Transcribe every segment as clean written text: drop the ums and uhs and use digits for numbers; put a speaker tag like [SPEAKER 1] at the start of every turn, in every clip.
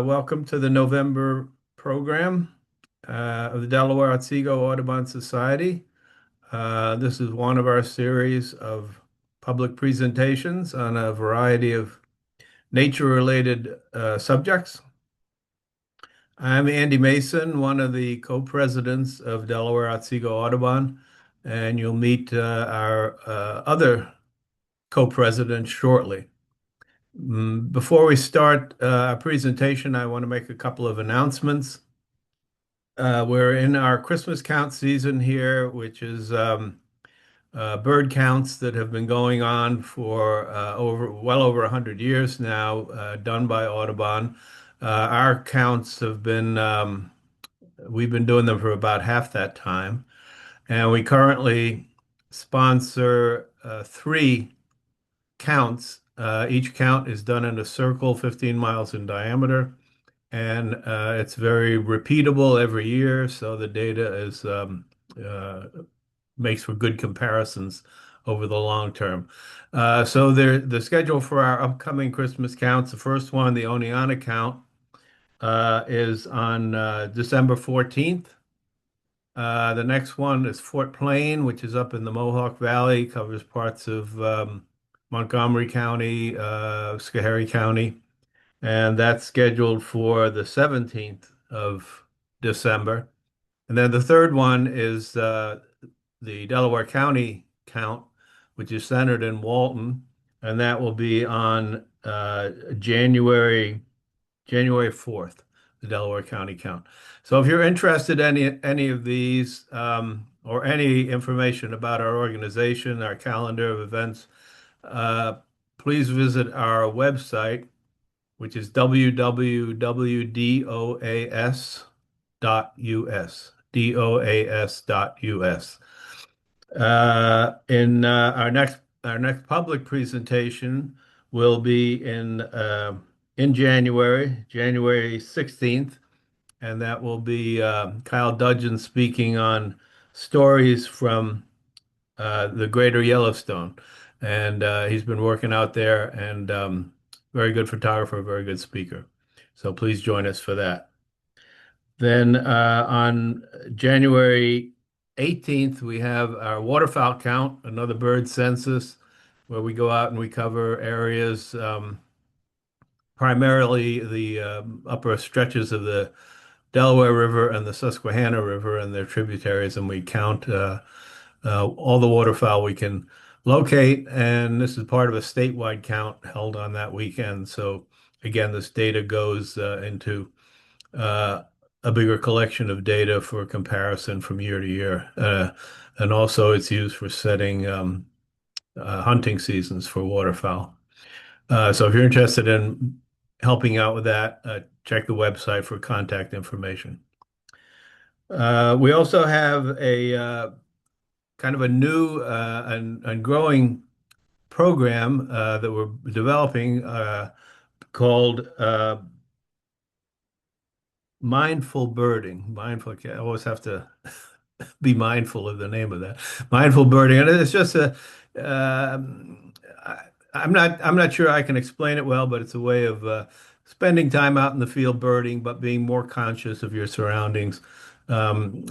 [SPEAKER 1] Welcome to the November program of the Delaware-Otsego Audubon Society. This is one of our series of public presentations on a variety of nature-related subjects. I'm Andy Mason, one of the co-presidents of Delaware-Otsego Audubon, and you'll meet our other co-presidents shortly. Before we start our presentation, I want to make a couple of announcements. We're in our Christmas count season here, which is bird counts that have been going on for well over 100 years now, done by Audubon. Our counts have been we've been doing them for about half that time, and we currently sponsor three counts. Each count is done in a circle 15 miles in diameter, and it's very repeatable every year, so the data is makes for good comparisons over the long term. So the schedule for our upcoming Christmas counts, the first one, the Oneonta count, is on December 14th. The next one is Fort Plain, which is up in the Mohawk Valley, covers parts of Montgomery County, Schoharie County, and that's scheduled for the 17th of December. And then the third one is the Delaware County count, which is centered in Walton, and that will be on January 4th, the Delaware County count. So if you're interested in any of these or any information about our organization, our calendar of events, please visit our website, which is www.doas.us, doas.us. In our next public presentation will be in January 16th, and that will be Kyle Dudgeon speaking on stories from the Greater Yellowstone. And he's been working out there, and very good photographer, very good speaker. So please join us for that. Then on January 18th, we have our waterfowl count, another bird census, where we go out and we cover areas, primarily the upper stretches of the Delaware River and the Susquehanna River and their tributaries, and we count all the waterfowl we can locate. And this is part of a statewide count held on that weekend. So again, this data goes into a bigger collection of data for comparison from year to year. And also it's used for setting hunting seasons for waterfowl. So if you're interested in helping out with that, check the website for contact information. We also have a kind of a new and growing program that we're developing called mindful birding. I always have to be mindful of the name of that. Mindful birding, and it's just I'm not sure I can explain it well, but it's a way of spending time out in the field birding, but being more conscious of your surroundings,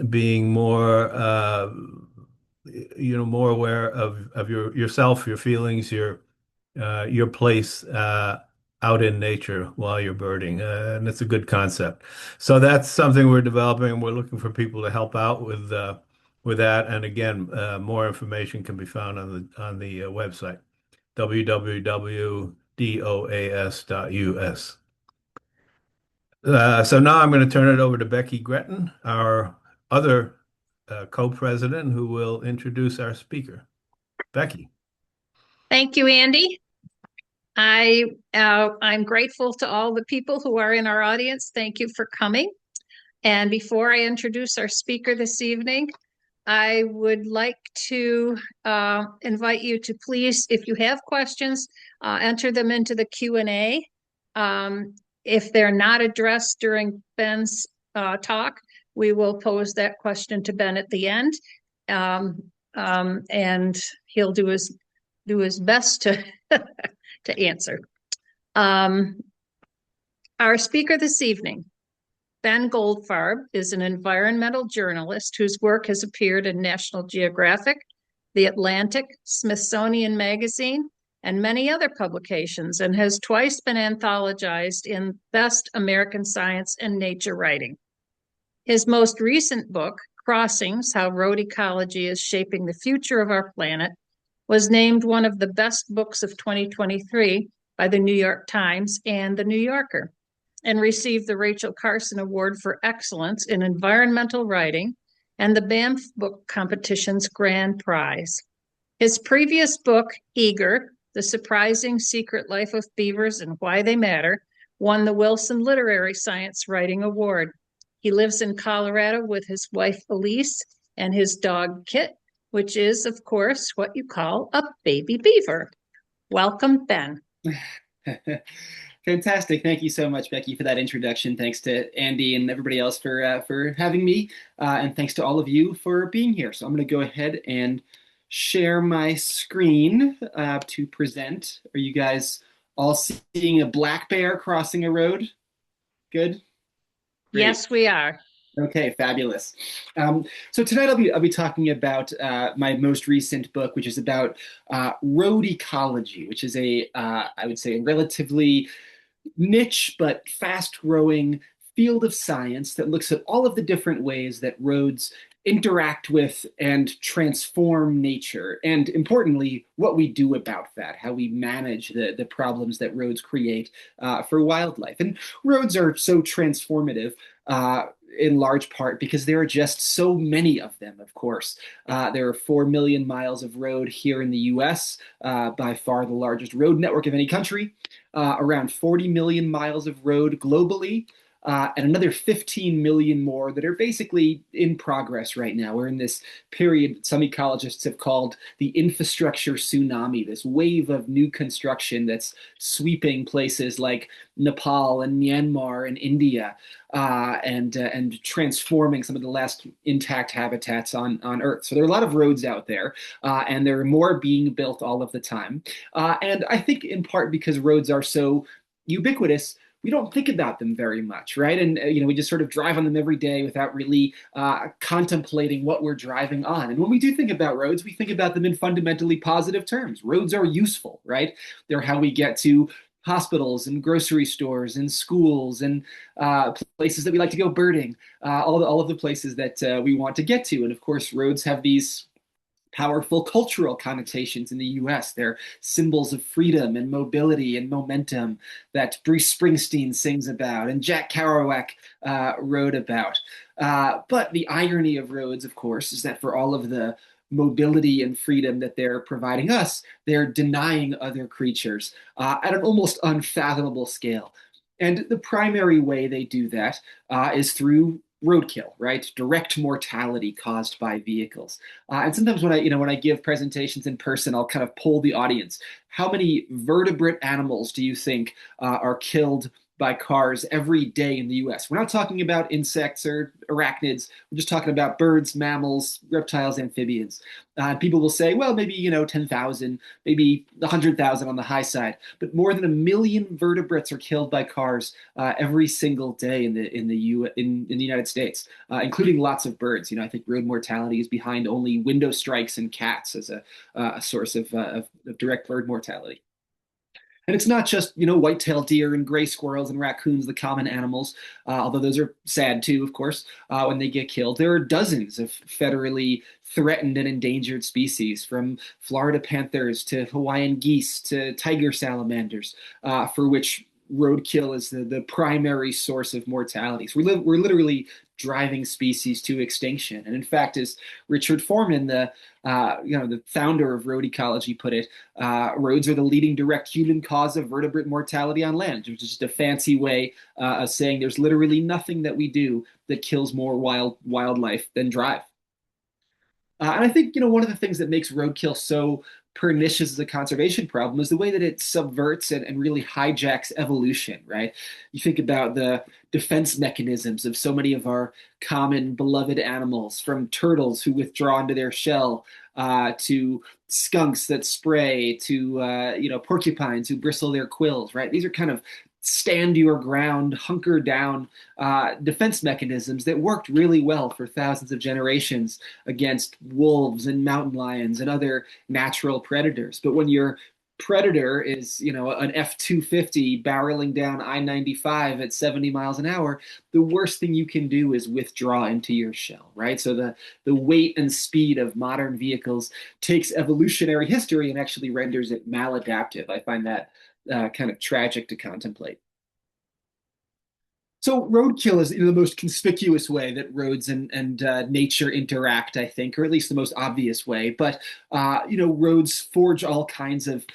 [SPEAKER 1] being more more aware of yourself, your feelings, your place out in nature while you're birding, and it's a good concept. So that's something we're developing, and we're looking for people to help out with that. And again, more information can be found on the website, www.doas.us. So now I'm going to turn it over to Becky Gretton, our other co-president, who will introduce our speaker. Becky.
[SPEAKER 2] Thank you, Andy. I'm grateful to all the people who are in our audience. Thank you for coming. And before I introduce our speaker this evening, I would like to invite you to please, if you have questions, enter them into the Q&A. If they're not addressed during Ben's talk, we will pose that question to Ben at the end, and he'll do his best to to answer. Our speaker this evening, Ben Goldfarb, is an environmental journalist whose work has appeared in National Geographic, The Atlantic, Smithsonian Magazine, and many other publications, and has twice been anthologized in Best American Science and Nature Writing. His most recent book, Crossings: How Road Ecology is Shaping the Future of Our Planet, was named one of the best books of 2023 by the New York Times and the New Yorker, and received the Rachel Carson Award for Excellence in Environmental Writing and the Banff Book Competition's Grand Prize. His previous book, Eager: The Surprising Secret Life of Beavers and Why They Matter, won the Wilson Literary Science Writing Award. He lives in Colorado with his wife, Elise, and his dog, Kit, which is, of course, what you call a baby beaver. Welcome, Ben.
[SPEAKER 3] Fantastic. Thank you so much, Becky, for that introduction. Thanks to Andy and everybody else for having me. And thanks to all of you for being here. So I'm going to go ahead and share my screen to present. Are you guys all seeing a black bear crossing a road? Good? Great.
[SPEAKER 2] Yes, we are.
[SPEAKER 3] Okay, fabulous. So tonight I'll be talking about my most recent book, which is about road ecology, which is I would say a relatively niche but fast-growing field of science that looks at all of the different ways that roads interact with and transform nature, and importantly, what we do about that, how we manage the problems that roads create for wildlife. And roads are so transformative in large part because there are just so many of them, of course. There are 4 million miles of road here in the US, by far the largest road network of any country, around 40 million miles of road globally, and another 15 million more that are basically in progress right now. We're in this period that some ecologists have called the infrastructure tsunami, this wave of new construction that's sweeping places like Nepal and Myanmar and India, and transforming some of the last intact habitats on Earth. So there are a lot of roads out there, and there are more being built all of the time. And I think in part because roads are so ubiquitous, we don't think about them very much, right? And we just sort of drive on them every day without really contemplating what we're driving on. And when we do think about roads, we think about them in fundamentally positive terms. Roads are useful, right? They're how we get to hospitals and grocery stores and schools and places that we like to go birding, all of the places that we want to get to. And of course, roads have these powerful cultural connotations in the US. They're symbols of freedom and mobility and momentum that Bruce Springsteen sings about and Jack Kerouac wrote about. But the irony of roads, of course, is that for all of the mobility and freedom that they're providing us, they're denying other creatures at an almost unfathomable scale. And the primary way they do that is through roadkill, right? Direct mortality caused by vehicles. And sometimes when I give presentations in person, I'll kind of poll the audience. How many vertebrate animals do you think are killed by cars every day in the US? We're not talking about insects or arachnids. We're just talking about birds, mammals, reptiles, amphibians. People will say, well, maybe 10,000, maybe 100,000 on the high side, but more than 1 million vertebrates are killed by cars every single day in the United States, including lots of birds. I think road mortality is behind only window strikes and cats as a source of direct bird mortality. And it's not just, white-tailed deer and gray squirrels and raccoons, the common animals, although those are sad too, of course, when they get killed. There are dozens of federally threatened and endangered species, from Florida panthers to Hawaiian geese to tiger salamanders, for which roadkill is the primary source of mortality. So we're literally driving species to extinction. And in fact, as Richard Foreman, the founder of road ecology, put it, roads are the leading direct human cause of vertebrate mortality on land, which is just a fancy way of saying there's literally nothing that we do that kills more wildlife than drive. And I think, one of the things that makes roadkill so pernicious as a conservation problem is the way that it subverts and really hijacks evolution, right? You think about the defense mechanisms of so many of our common beloved animals, from turtles who withdraw into their shell, to skunks that spray, to porcupines who bristle their quills, right? These are kind of stand your ground, hunker down defense mechanisms that worked really well for thousands of generations against wolves and mountain lions and other natural predators. But when your predator is, an F-250 barreling down I-95 at 70 miles an hour, the worst thing you can do is withdraw into your shell, right? So the weight and speed of modern vehicles takes evolutionary history and actually renders it maladaptive. I find that kind of tragic to contemplate. So roadkill is the most conspicuous way that roads and nature interact, I think, or at least the most obvious way. But roads forge all kinds of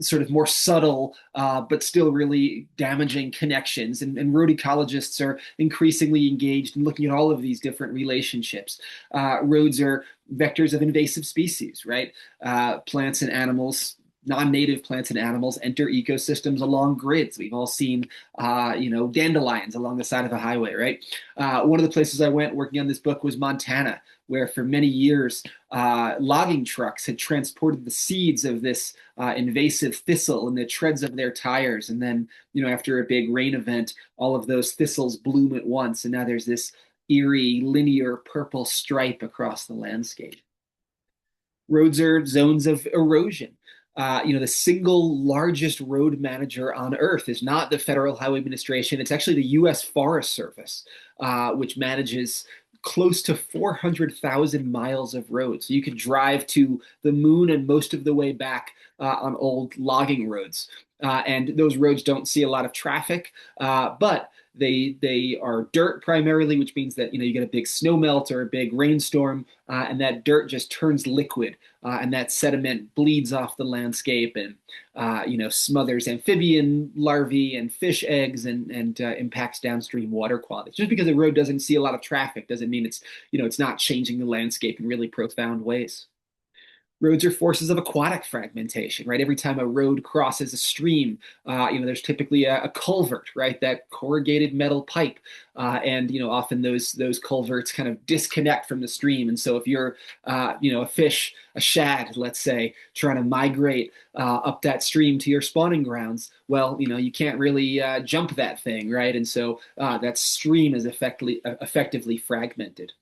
[SPEAKER 3] sort of more subtle, but still really damaging connections. And road ecologists are increasingly engaged in looking at all of these different relationships. Roads are vectors of invasive species, right? Plants and animals, non-native plants and animals enter ecosystems along grids. We've all seen, dandelions along the side of the highway, right? One of the places I went working on this book was Montana, where for many years, logging trucks had transported the seeds of this invasive thistle in the treads of their tires. And then, after a big rain event, all of those thistles bloom at once. And now there's this eerie, linear purple stripe across the landscape. Roads are zones of erosion. The single largest road manager on earth is not the Federal Highway Administration. It's actually the U.S. Forest Service, which manages close to 400,000 miles of roads. So you could drive to the moon and most of the way back on old logging roads. And those roads don't see a lot of traffic, but they are dirt primarily, which means that you get a big snow melt or a big rainstorm, and that dirt just turns liquid, and that sediment bleeds off the landscape and smothers amphibian larvae and fish eggs and impacts downstream water quality. Just because a road doesn't see a lot of traffic doesn't mean it's not changing the landscape in really profound ways. Roads are forces of aquatic fragmentation, right? Every time a road crosses a stream, there's typically a culvert, right? That corrugated metal pipe, and often those culverts kind of disconnect from the stream. And so if you're, a fish, a shad, let's say, trying to migrate up that stream to your spawning grounds, well, you can't really jump that thing, right? And so that stream is effectively fragmented.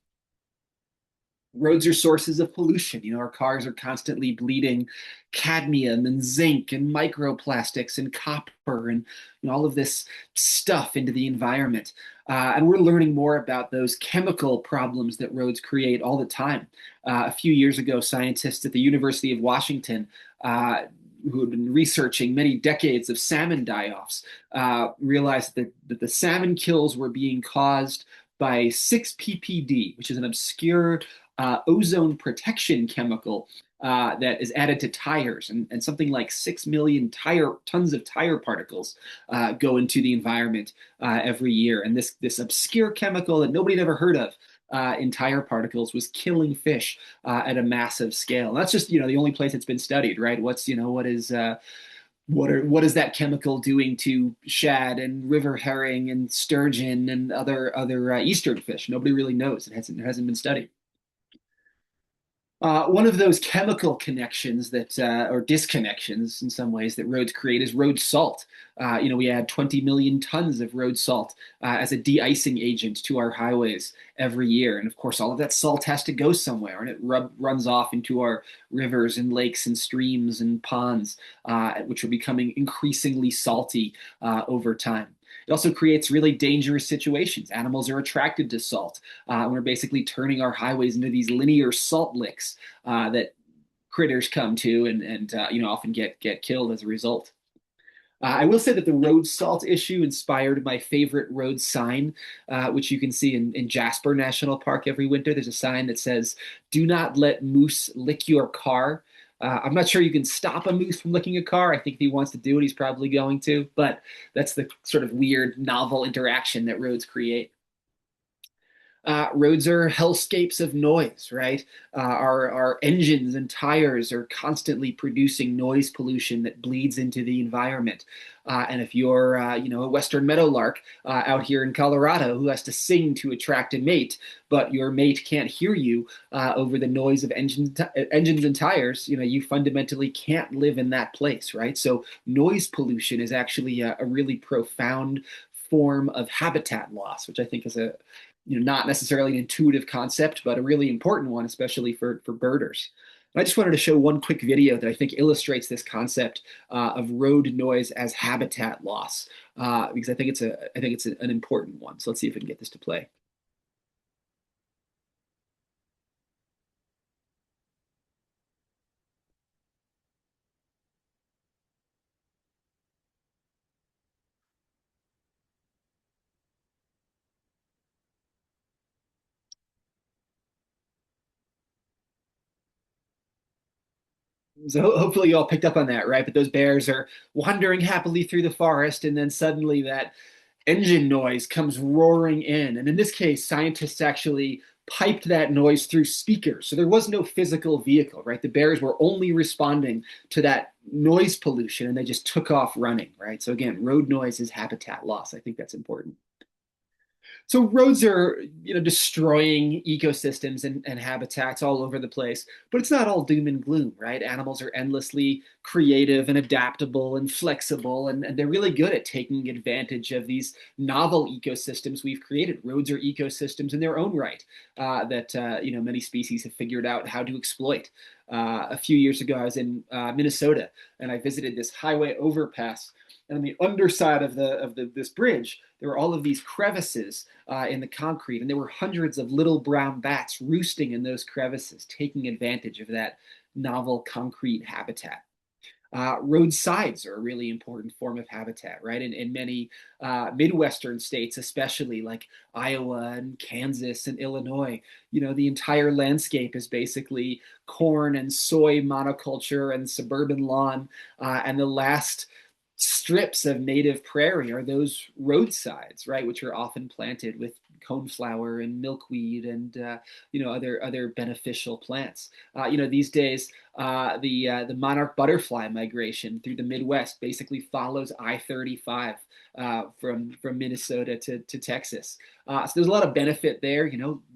[SPEAKER 3] Roads are sources of pollution. Our cars are constantly bleeding cadmium and zinc and microplastics and copper and all of this stuff into the environment. And we're learning more about those chemical problems that roads create all the time. A few years ago, scientists at the University of Washington, who had been researching many decades of salmon die-offs, realized that the salmon kills were being caused by 6-PPD, which is an obscure ozone protection chemical that is added to tires, and something like 6 million tons of tire particles go into the environment every year. And this obscure chemical that nobody had ever heard of in tire particles was killing fish at a massive scale. And that's just the only place it's been studied, right? What is that chemical doing to shad and river herring and sturgeon and other eastern fish? Nobody really knows. It hasn't been studied. One of those chemical connections that, or disconnections in some ways, that roads create is road salt. We add 20 million tons of road salt as a de-icing agent to our highways every year. And of course, all of that salt has to go somewhere, and it runs off into our rivers and lakes and streams and ponds, which are becoming increasingly salty over time. It also creates really dangerous situations. Animals are attracted to salt. We're basically turning our highways into these linear salt licks that critters come to and often get killed as a result. I will say that the road salt issue inspired my favorite road sign, which you can see in Jasper National Park every winter. There's a sign that says, "Do not let moose lick your car." I'm not sure you can stop a moose from licking a car. I think if he wants to do it, he's probably going to. But that's the sort of weird, novel interaction that roads create. Roads are hellscapes of noise, right? Our engines and tires are constantly producing noise pollution that bleeds into the environment. And if you're, a Western meadowlark out here in Colorado who has to sing to attract a mate, but your mate can't hear you over the noise of engines and tires, you fundamentally can't live in that place, right? So noise pollution is actually a really profound form of habitat loss, which I think is not necessarily an intuitive concept, but a really important one, especially for birders. And I just wanted to show one quick video that I think illustrates this concept of road noise as habitat loss, because I think it's an important one. So let's see if we can get this to play. So hopefully you all picked up on that, right? But those bears are wandering happily through the forest, and then suddenly that engine noise comes roaring in. And in this case, scientists actually piped that noise through speakers. So there was no physical vehicle, right? The bears were only responding to that noise pollution, and they just took off running, right? So again, road noise is habitat loss. I think that's important. So roads are, destroying ecosystems and habitats all over the place, but it's not all doom and gloom, right? Animals are endlessly creative and adaptable and flexible, and they're really good at taking advantage of these novel ecosystems we've created. Roads are ecosystems in their own right that many species have figured out how to exploit. A few years ago, I was in Minnesota, and I visited this highway overpass. And on the underside of this bridge, there were all of these crevices in the concrete, and there were hundreds of little brown bats roosting in those crevices, taking advantage of that novel concrete habitat. Roadsides are a really important form of habitat, right? In many Midwestern states, especially like Iowa and Kansas and Illinois, the entire landscape is basically corn and soy monoculture and suburban lawn. And the last strips of native prairie are those roadsides, right, which are often planted with coneflower and milkweed and other beneficial plants. These days the monarch butterfly migration through the Midwest basically follows I-35 from Minnesota to Texas. So there's a lot of benefit there.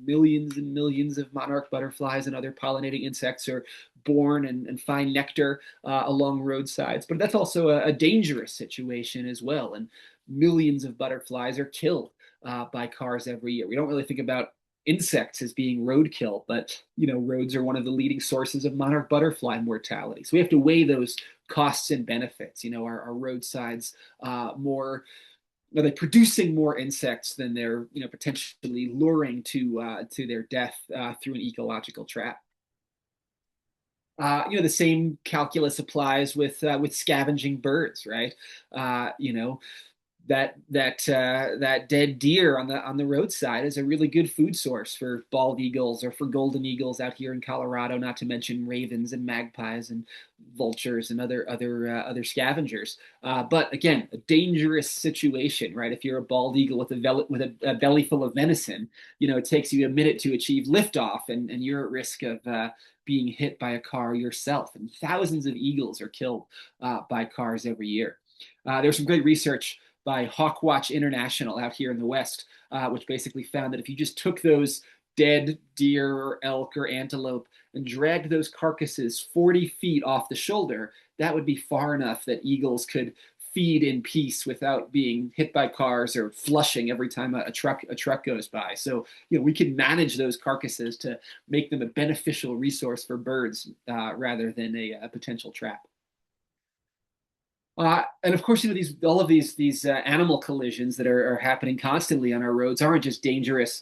[SPEAKER 3] Millions and millions of monarch butterflies and other pollinating insects are born and find nectar along roadsides. But that's also a dangerous situation as well. And millions of butterflies are killed by cars every year. We don't really think about insects as being roadkill, but roads are one of the leading sources of monarch butterfly mortality. So we have to weigh those costs and benefits. Our roadsides more are they producing more insects than they're potentially luring to their death through an ecological trap. The same calculus applies with scavenging birds, right? That dead deer on the roadside is a really good food source for bald eagles or for golden eagles out here in Colorado. Not to mention ravens and magpies and vultures and other scavengers. But again, a dangerous situation, right? If you're a bald eagle with a belly full of venison, it takes you a minute to achieve liftoff, and you're at risk of being hit by a car yourself. And thousands of eagles are killed by cars every year. There's some great research by Hawkwatch International out here in the West, which basically found that if you just took those dead deer or elk or antelope and dragged those carcasses 40 feet off the shoulder, that would be far enough that eagles could feed in peace without being hit by cars or flushing every time a truck goes by. So we can manage those carcasses to make them a beneficial resource for birds rather than a potential trap. And of course, all of these animal collisions that are happening constantly on our roads aren't just dangerous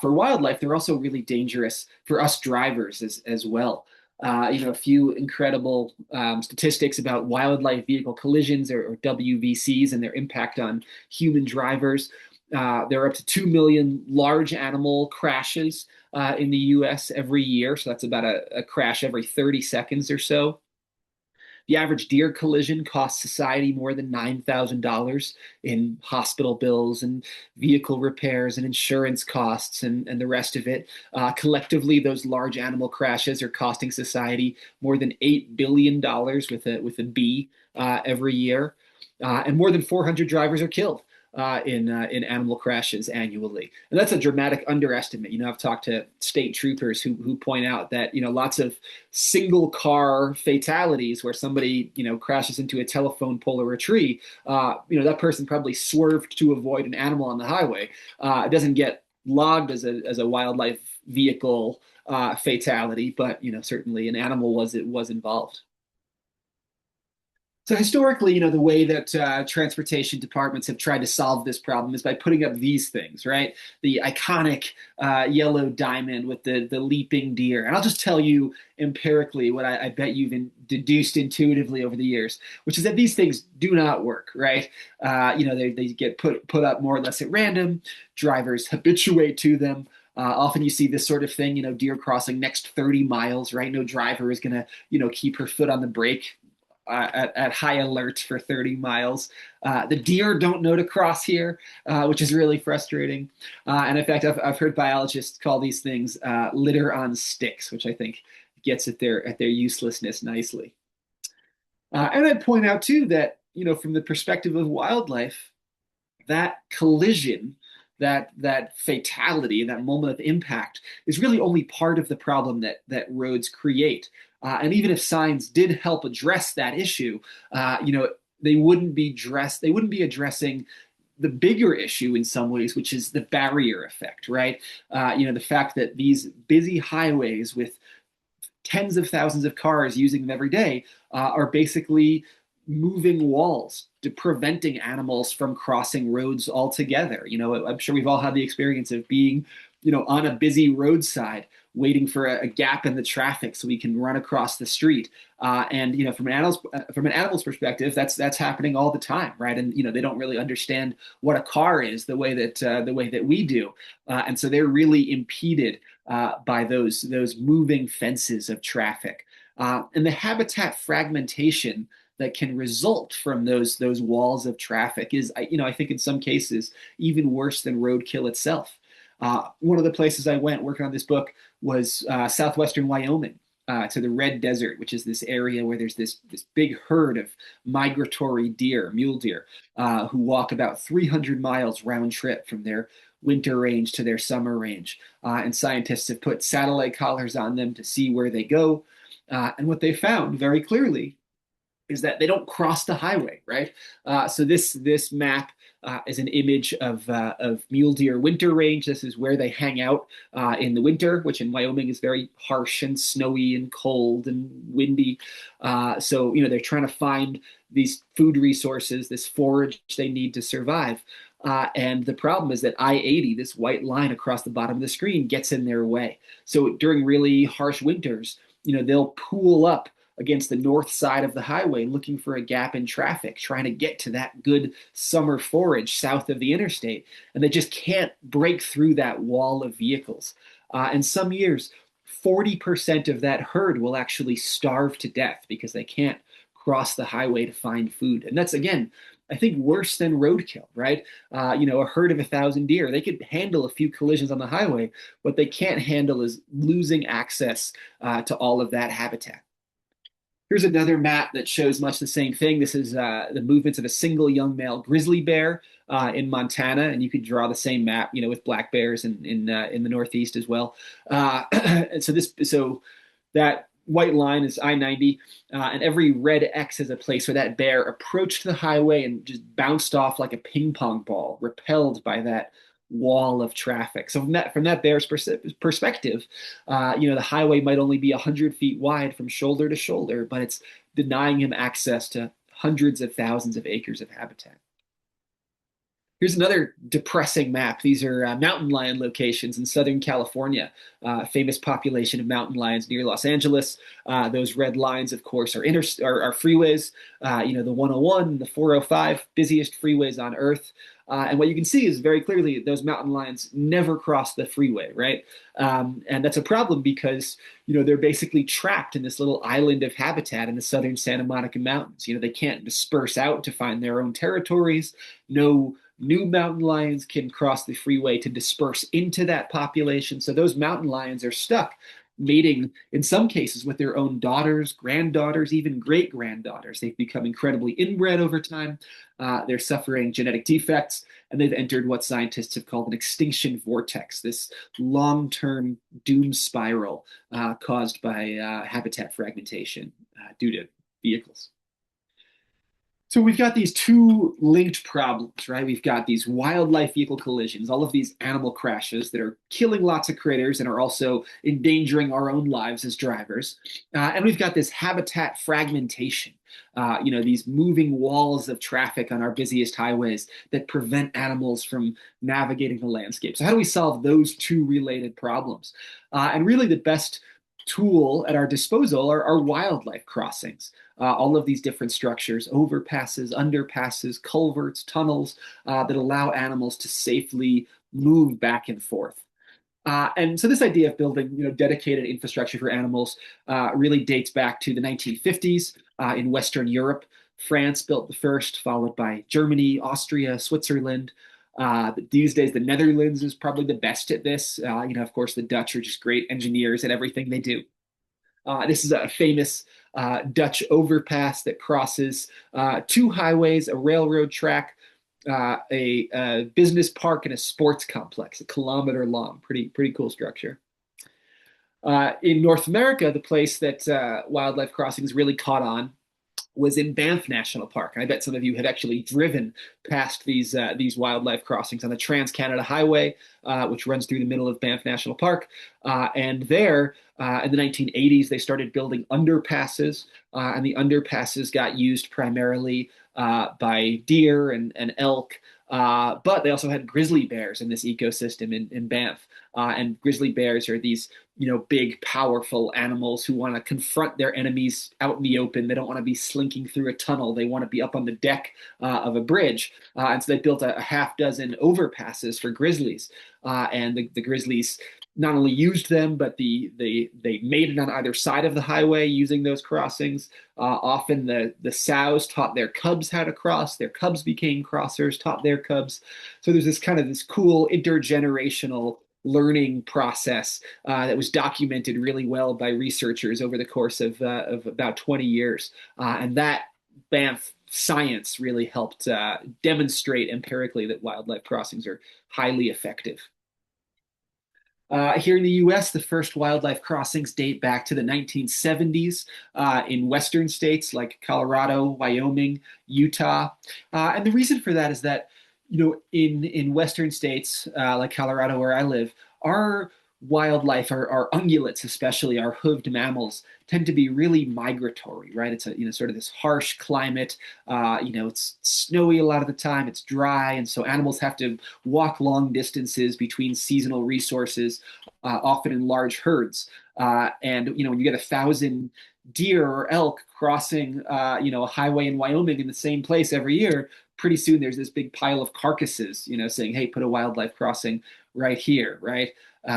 [SPEAKER 3] for wildlife; they're also really dangerous for us drivers as well. A few incredible statistics about wildlife vehicle collisions or WVCs and their impact on human drivers. There are up to 2 million large animal crashes in the U.S. every year, so that's about a crash every 30 seconds or so. The average deer collision costs society more than $9,000 in hospital bills and vehicle repairs and insurance costs and the rest of it. Collectively, those large animal crashes are costing society more than $8 billion with a B every year. And more than 400 drivers are killed in animal crashes annually, and that's a dramatic underestimate. I've talked to state troopers who point out that lots of single car fatalities where somebody crashes into a telephone pole or a tree. That person probably swerved to avoid an animal on the highway. It doesn't get logged as a wildlife vehicle fatality, but certainly an animal was involved. So historically, the way that transportation departments have tried to solve this problem is by putting up these things, right? The iconic yellow diamond with the leaping deer. And I'll just tell you empirically what I bet you've deduced intuitively over the years, which is that these things do not work, right? They get put up more or less at random. Drivers habituate to them. Often you see this sort of thing, deer crossing next 30 miles, right? No driver is going to, keep her foot on the brake at high alert for 30 miles. The deer don't know to cross here, which is really frustrating. And in fact, I've heard biologists call these things litter on sticks, which I think gets at their uselessness nicely. And I'd point out too that, from the perspective of wildlife, that collision, that fatality, that moment of impact is really only part of the problem that roads create. And even if signs did help address that issue, they wouldn't be addressing the bigger issue in some ways, which is the barrier effect, right? The fact that these busy highways with tens of thousands of cars using them every day are basically moving walls to preventing animals from crossing roads altogether. I'm sure we've all had the experience of being, on a busy roadside, waiting for a gap in the traffic so we can run across the street. And from an animal's perspective, that's happening all the time, right? And they don't really understand what a car is the way that we do, and so they're really impeded by those moving fences of traffic, and the habitat fragmentation that can result from those walls of traffic is, I think in some cases even worse than roadkill itself. One of the places I went working on this book was southwestern Wyoming, to the Red Desert, which is this area where there's this big herd of migratory deer, mule deer, who walk about 300 miles round trip from their winter range to their summer range. And scientists have put satellite collars on them to see where they go. And what they found very clearly is that they don't cross the highway, right? So this map is an image of mule deer winter range. This is where they hang out in the winter, which in Wyoming is very harsh and snowy and cold and windy. So they're trying to find these food resources, this forage they need to survive. And the problem is that I-80, this white line across the bottom of the screen, gets in their way. So during really harsh winters, they'll pool up against the north side of the highway looking for a gap in traffic, trying to get to that good summer forage south of the interstate. And they just can't break through that wall of vehicles. And some years, 40% of that herd will actually starve to death because they can't cross the highway to find food. And that's, again, I think worse than roadkill, right? A herd of 1,000 deer, they could handle a few collisions on the highway. What they can't handle is losing access to all of that habitat. Here's another map that shows much the same thing. This is the movements of a single young male grizzly bear in Montana, and you could draw the same map, with black bears in the Northeast as well. And so that white line is I-90, and every red X is a place where that bear approached the highway and just bounced off like a ping pong ball, repelled by that wall of traffic. So from that bear's perspective, the highway might only be 100 feet wide from shoulder to shoulder, but it's denying him access to hundreds of thousands of acres of habitat. Here's another depressing map. These are mountain lion locations in Southern California. Famous population of mountain lions near Los Angeles. Those red lines, of course, are freeways. The 101, the 405, busiest freeways on Earth. And what you can see is very clearly those mountain lions never cross the freeway, right? And that's a problem because they're basically trapped in this little island of habitat in the southern Santa Monica Mountains. They can't disperse out to find their own territories. No new mountain lions can cross the freeway to disperse into that population. So those mountain lions are stuck mating, in some cases, with their own daughters, granddaughters, even great-granddaughters. They've become incredibly inbred over time. They're suffering genetic defects, and they've entered what scientists have called an extinction vortex, this long-term doom spiral caused by habitat fragmentation due to vehicles. So we've got these two linked problems, right? We've got these wildlife vehicle collisions, all of these animal crashes that are killing lots of critters and are also endangering our own lives as drivers. And we've got this habitat fragmentation, these moving walls of traffic on our busiest highways that prevent animals from navigating the landscape. So how do we solve those two related problems? And really the best tool at our disposal are wildlife crossings. All of these different structures, overpasses, underpasses, culverts, tunnels that allow animals to safely move back and forth. And so this idea of building, dedicated infrastructure for animals really dates back to the 1950s in Western Europe. France built the first, followed by Germany, Austria, Switzerland. These days, the Netherlands is probably the best at this. Of course, the Dutch are just great engineers at everything they do. This is a famous Dutch overpass that crosses two highways, a railroad track, a business park, and a sports complex, a kilometer long. Pretty cool structure. In North America, the place that wildlife crossings really caught on was in Banff National Park. And I bet some of you have actually driven past these wildlife crossings on the Trans-Canada Highway, which runs through the middle of Banff National Park. And there, in the 1980s, they started building underpasses, and the underpasses got used primarily by deer and elk. But they also had grizzly bears in this ecosystem in Banff. And grizzly bears are these big, powerful animals who want to confront their enemies out in the open. They don't want to be slinking through a tunnel. They want to be up on the deck of a bridge. And so they built a half dozen overpasses for grizzlies. And the grizzlies not only used them, but they mated on either side of the highway using those crossings. Often the sows taught their cubs how to cross. Their cubs became crossers, taught their cubs. So there's this cool intergenerational learning process that was documented really well by researchers over the course of about 20 years. And that Banff science really helped demonstrate empirically that wildlife crossings are highly effective. Here in the US, the first wildlife crossings date back to the 1970s in western states like Colorado, Wyoming, Utah. And the reason for that is that in western states like Colorado, where I live, our wildlife, our ungulates, especially our hoofed mammals, tend to be really migratory, right? It's a sort of this harsh climate. It's snowy a lot of the time. It's dry, and so animals have to walk long distances between seasonal resources, often in large herds. And when you get 1,000 deer or elk crossing, a highway in Wyoming in the same place every year, pretty soon there's this big pile of carcasses, saying, "Hey, put a wildlife crossing right here," right?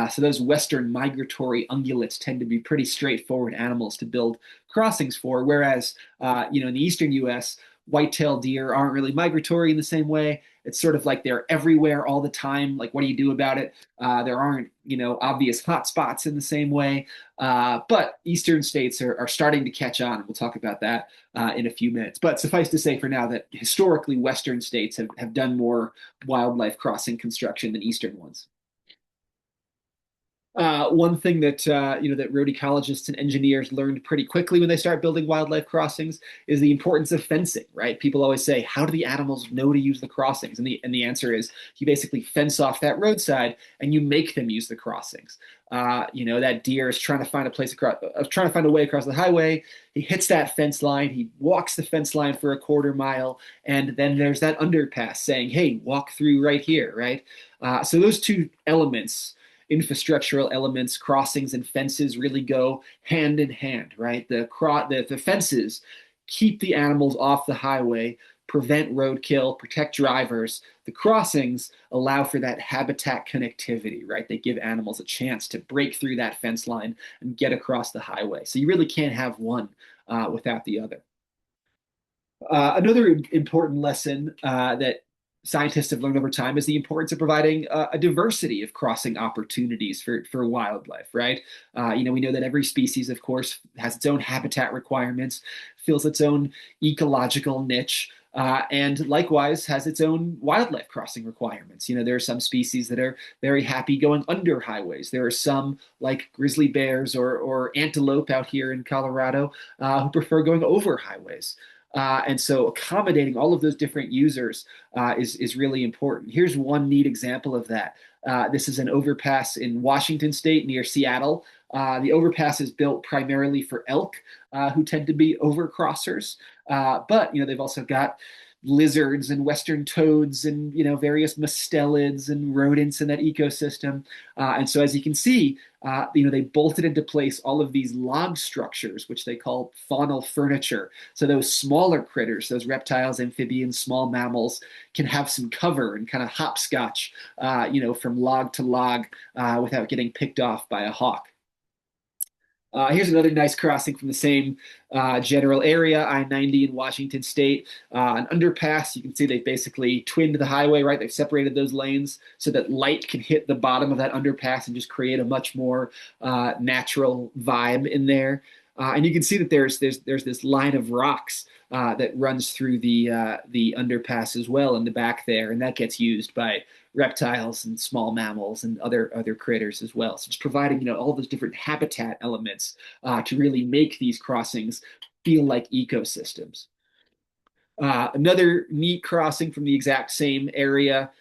[SPEAKER 3] So those western migratory ungulates tend to be pretty straightforward animals to build crossings for, whereas in the eastern U.S., white-tailed deer aren't really migratory in the same way. It's sort of like they're everywhere all the time. Like, what do you do about it? There aren't obvious hot spots in the same way. But eastern states are starting to catch on, and we'll talk about that in a few minutes. But suffice to say for now that historically western states have done more wildlife crossing construction than eastern ones. One thing that that road ecologists and engineers learned pretty quickly when they start building wildlife crossings is the importance of fencing, right? People always say, "How do the animals know to use the crossings?" And the answer is you basically fence off that roadside and you make them use the crossings. That deer is trying to find trying to find a way across the highway. He hits that fence line. He walks the fence line for a quarter mile, and then there's that underpass saying, "Hey, walk through right here," right? So those two elements, infrastructural elements, crossings and fences, really go hand in hand, right? The fences keep the animals off the highway, prevent roadkill, protect drivers. The crossings allow for that habitat connectivity, right? They give animals a chance to break through that fence line and get across the highway. So you really can't have one without the other. Another important lesson that scientists have learned over time is the importance of providing a diversity of crossing opportunities for wildlife, right? We know that every species, of course, has its own habitat requirements, fills its own ecological niche, and likewise has its own wildlife crossing requirements. There are some species that are very happy going under highways. There are some, like grizzly bears or antelope out here in Colorado, who prefer going over highways. And so accommodating all of those different users is really important. Here's one neat example of that. This is an overpass in Washington State near Seattle. The overpass is built primarily for elk, who tend to be overcrossers. But they've also got lizards and western toads and various mustelids and rodents in that ecosystem. And so as you can see, they bolted into place all of these log structures, which they call faunal furniture. So those smaller critters, those reptiles, amphibians, small mammals, can have some cover and kind of hopscotch, from log to log without getting picked off by a hawk. Here's another nice crossing from the same general area, I-90 in Washington State. An underpass, you can see they basically twinned the highway, right? They've separated those lanes so that light can hit the bottom of that underpass and just create a much more natural vibe in there. And you can see that there's this line of rocks that runs through the underpass as well in the back there, and that gets used by reptiles and small mammals and other critters as well. So just providing all those different habitat elements to really make these crossings feel like ecosystems. Another neat crossing from the exact same area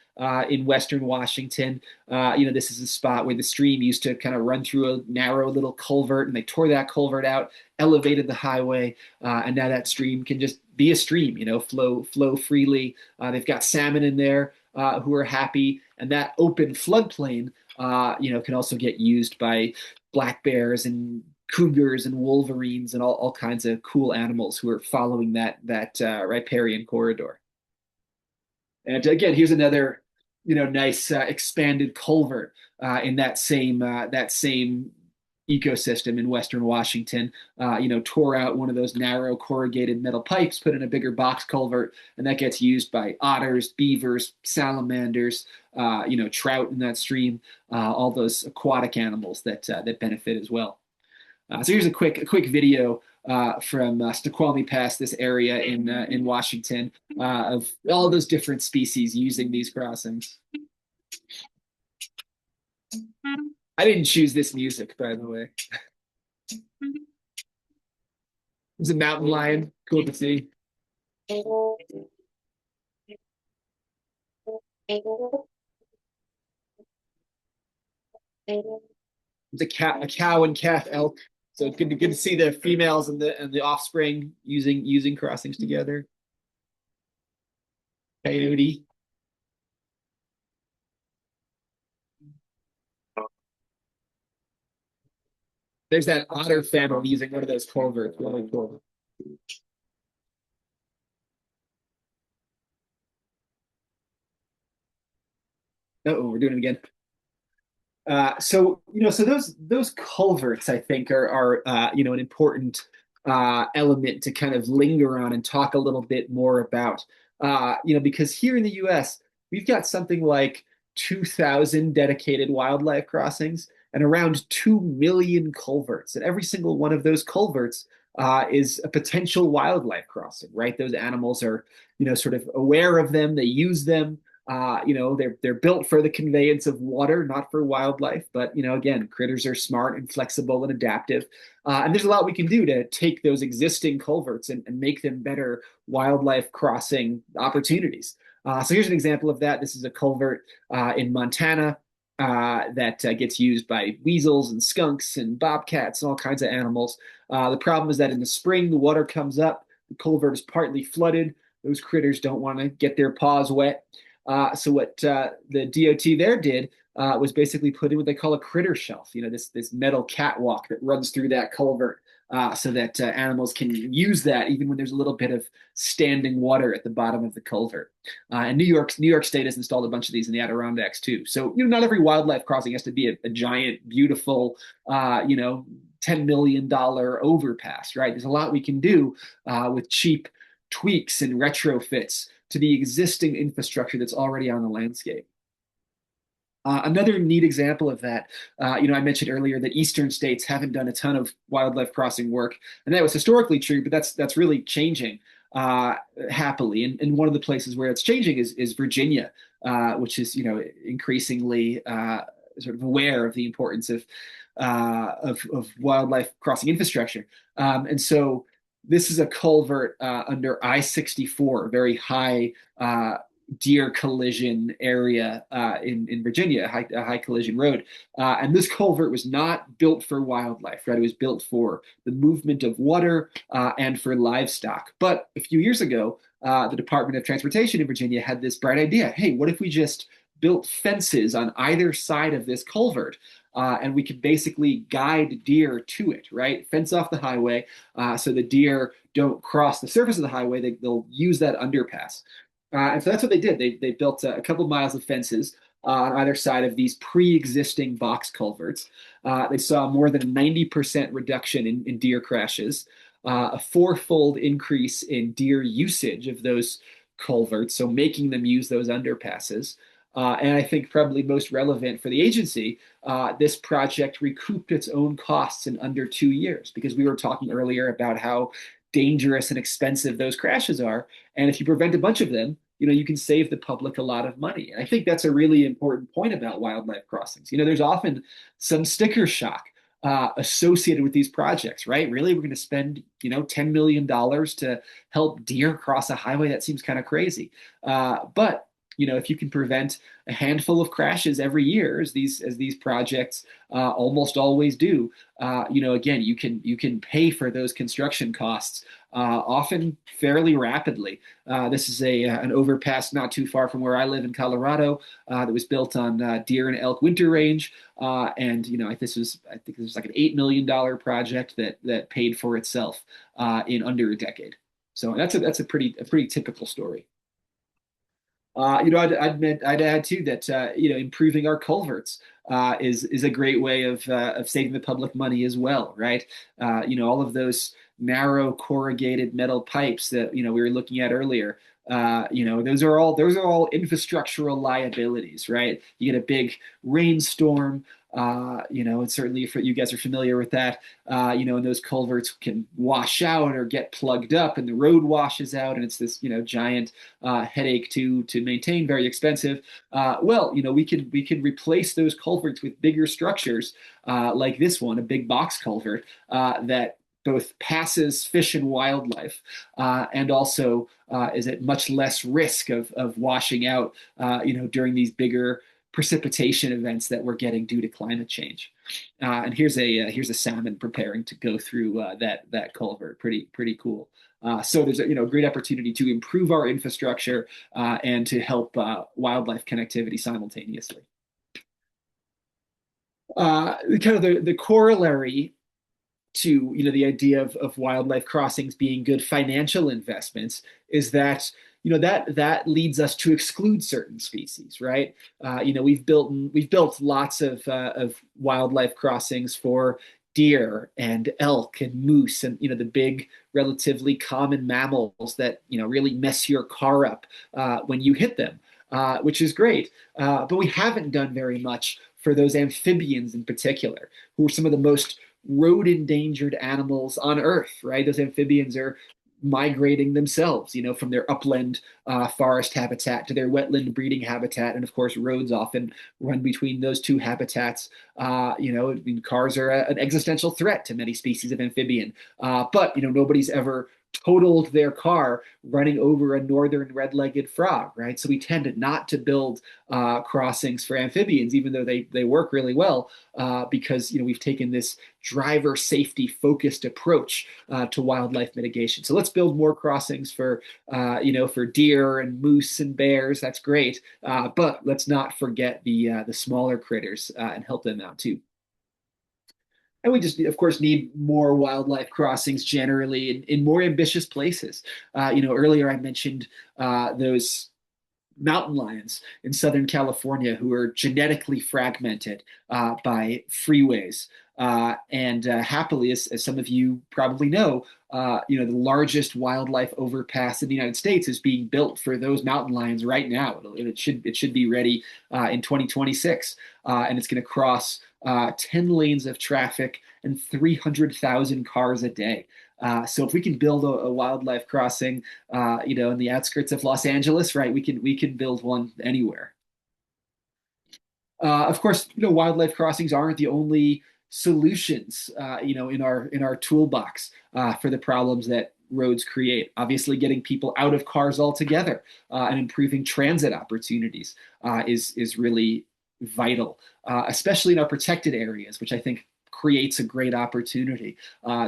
[SPEAKER 3] in Western Washington. This is a spot where the stream used to kind of run through a narrow little culvert, and they tore that culvert out, elevated the highway, and now that stream can just be a stream, flow freely. They've got salmon in there who are happy, and that open floodplain, can also get used by black bears and cougars and wolverines and all kinds of cool animals who are following that riparian corridor. And again, here's another nice expanded culvert in that same ecosystem in Western Washington. Tore out one of those narrow corrugated metal pipes, put in a bigger box culvert, and that gets used by otters, beavers, salamanders, trout in that stream, all those aquatic animals that benefit as well. So here's a quick video from Snoqualmie Pass, this area in Washington, of all those different species using these crossings. I didn't choose this music, by the way. It's a mountain lion. Cool to see. It's a cow and calf elk. So it's good to see the females and the offspring using crossings together. Coyote. There's that otter family using one of those culverts. Really cool. Oh, we're doing it again. So those culverts, I think, are an important element to kind of linger on and talk a little bit more about. Because here in the U.S. we've got something like 2,000 dedicated wildlife crossings and around 2 million culverts, and every single one of those culverts is a potential wildlife crossing, right? Those animals are sort of aware of them, they use them. They're built for the conveyance of water, not for wildlife. But again, critters are smart and flexible and adaptive, and there's a lot we can do to take those existing culverts and make them better wildlife crossing opportunities. So here's an example of that. This is a culvert in Montana that gets used by weasels and skunks and bobcats and all kinds of animals. The problem is that in the spring, the water comes up, the culvert is partly flooded. Those critters don't want to get their paws wet. So what the DOT there did was basically put in what they call a critter shelf, this metal catwalk that runs through that culvert so that animals can use that even when there's a little bit of standing water at the bottom of the culvert. And New York State has installed a bunch of these in the Adirondacks too. So not every wildlife crossing has to be a giant, beautiful, $10 million overpass, right? There's a lot we can do with cheap tweaks and retrofits to the existing infrastructure that's already on the landscape. Another neat example of that, I mentioned earlier that eastern states haven't done a ton of wildlife crossing work, and that was historically true, but that's really changing happily. And one of the places where it's changing is Virginia, which is increasingly sort of aware of the importance of wildlife crossing infrastructure, and so this is a culvert under I-64, a very high deer collision area in Virginia, a high collision road. And this culvert was not built for wildlife, right? It was built for the movement of water and for livestock. But a few years ago, the Department of Transportation in Virginia had this bright idea. Hey, what if we just built fences on either side of this culvert? And we could basically guide deer to it, right? Fence off the highway so the deer don't cross the surface of the highway. They'll use that underpass. And so that's what they did. They built a couple miles of fences on either side of these pre-existing box culverts. They saw more than a 90% reduction in deer crashes, a fourfold increase in deer usage of those culverts, so making them use those underpasses. And I think probably most relevant for the agency, this project recouped its own costs in under 2 years, because we were talking earlier about how dangerous and expensive those crashes are. And if you prevent a bunch of them, you can save the public a lot of money. And I think that's a really important point about wildlife crossings. There's often some sticker shock associated with these projects, right? Really, we're going to spend, $10 million to help deer cross a highway? That seems kind of crazy. But if you can prevent a handful of crashes every year, as these projects almost always do, again, you can pay for those construction costs often fairly rapidly. This is an overpass not too far from where I live in Colorado that was built on deer and elk winter range, and I think this was like an $8 million project that paid for itself in under a decade. So that's a pretty typical story. I'd add too that improving our culverts is a great way of saving the public money as well, right? All of those narrow corrugated metal pipes that we were looking at earlier. Those are all infrastructural liabilities, right? You get a big rainstorm. And certainly if you guys are familiar with that, and those culverts can wash out or get plugged up and the road washes out and it's this, giant headache to maintain, very expensive. We can replace those culverts with bigger structures like this one, a big box culvert that both passes fish and wildlife and also is at much less risk of washing out, during these bigger precipitation events that we're getting due to climate change. And here's a salmon preparing to go through that culvert. Pretty cool. So there's a great opportunity to improve our infrastructure and to help wildlife connectivity simultaneously. Kind of the corollary to the idea of wildlife crossings being good financial investments is that that leads us to exclude certain species, right? We've built lots of wildlife crossings for deer and elk and moose and the big relatively common mammals that really mess your car up when you hit them, which is great. But we haven't done very much for those amphibians in particular, who are some of the most road endangered animals on Earth, right? Those amphibians are migrating themselves, from their upland forest habitat to their wetland breeding habitat. And of course, roads often run between those two habitats. Cars are an existential threat to many species of amphibian. But nobody's ever totaled their car running over a northern red-legged frog, right? So we tend not to build crossings for amphibians, even though they work really well, because we've taken this driver safety focused approach to wildlife mitigation. So let's build more crossings for for deer and moose and bears. That's great, but let's not forget the smaller critters and help them out too. And we just, of course, need more wildlife crossings generally in more ambitious places. Earlier I mentioned those mountain lions in Southern California who are genetically fragmented by freeways. And happily, as some of you probably know, the largest wildlife overpass in the United States is being built for those mountain lions right now. It should be ready in 2026, and it's going to cross 10 lanes of traffic and 300,000 cars a day. So if we can build a wildlife crossing, in the outskirts of Los Angeles, right, we can build one anywhere. Of course, wildlife crossings aren't the only solutions, in our toolbox for the problems that roads create. Obviously, getting people out of cars altogether and improving transit opportunities is really vital, especially in our protected areas, which I think creates a great opportunity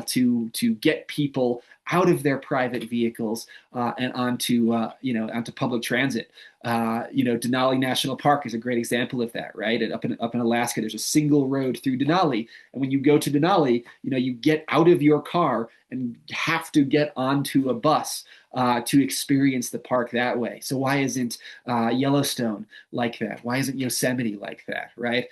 [SPEAKER 3] to get people out of their private vehicles and onto public transit. Denali National Park is a great example of that, right? And up in Alaska, there's a single road through Denali, and when you go to Denali, you get out of your car and have to get onto a bus to experience the park that way. So why isn't Yellowstone like that? Why isn't Yosemite like that, right?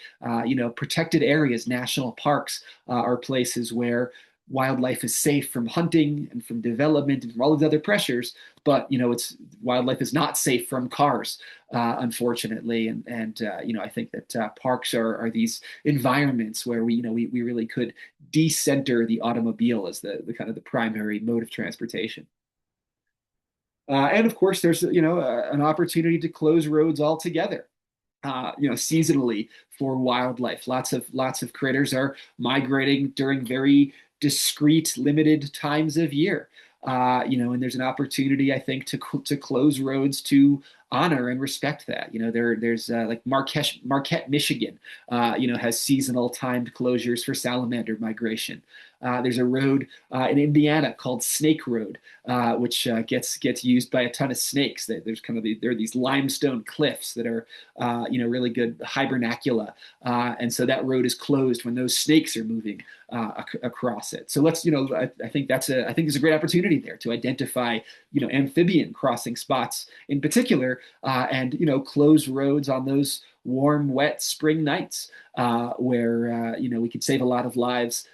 [SPEAKER 3] Protected areas, national parks are places where wildlife is safe from hunting and from development and from all of the other pressures, but wildlife is not safe from cars, unfortunately. And I think that parks are these environments where we really could decenter the automobile as the kind of the primary mode of transportation. And of course, there's an opportunity to close roads altogether. Seasonally for wildlife, lots of critters are migrating during very discrete, limited times of year. And there's an opportunity, I think, to close roads to honor and respect that. There's like Marquette, Michigan, has seasonal timed closures for salamander migration. There's a road in Indiana called Snake Road, which gets used by a ton of snakes. There are these limestone cliffs that are really good hibernacula, and so that road is closed when those snakes are moving across it. So let's I think there's a great opportunity there to identify amphibian crossing spots in particular, and close roads on those warm, wet spring nights where we could save a lot of lives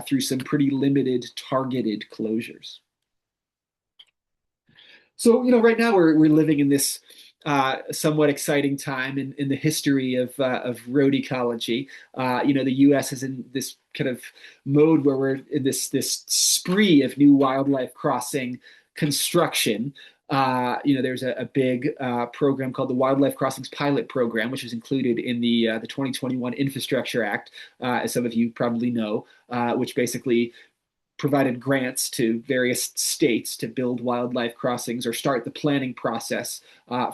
[SPEAKER 3] through some pretty limited, targeted closures. So right now we're living in this somewhat exciting time in the history of road ecology. The U.S. is in this kind of mode where we're in this spree of new wildlife crossing construction. There's a big program called the Wildlife Crossings Pilot Program, which is included in the 2021 Infrastructure Act, as some of you probably know, which basically provided grants to various states to build wildlife crossings or start the planning process